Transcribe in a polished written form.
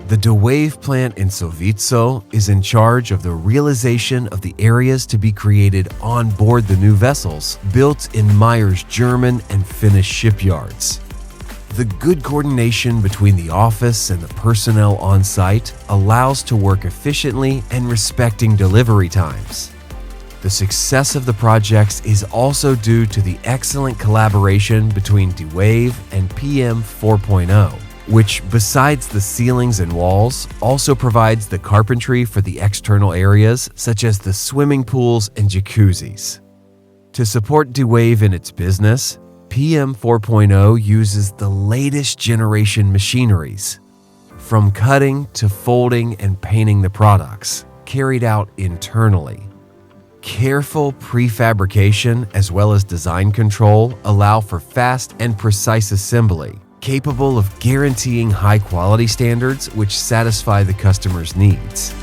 The DeWave plant in Sovizzo is in charge of the realization of the areas to be created on board the new vessels built in Meyer's German and Finnish shipyards. The good coordination between the office and the personnel on site allows to work efficiently and respecting delivery times. The success of the projects is also due to the excellent collaboration between DeWave and PM 4.0, which, besides the ceilings and walls, also provides the carpentry for the external areas such as the swimming pools and jacuzzis. To support DeWave in its business, PM 4.0 uses the latest generation machineries, from cutting to folding and painting the products, carried out internally. Careful prefabrication as well as design control allow for fast and precise assembly, capable of guaranteeing high quality standards which satisfy the customer's needs.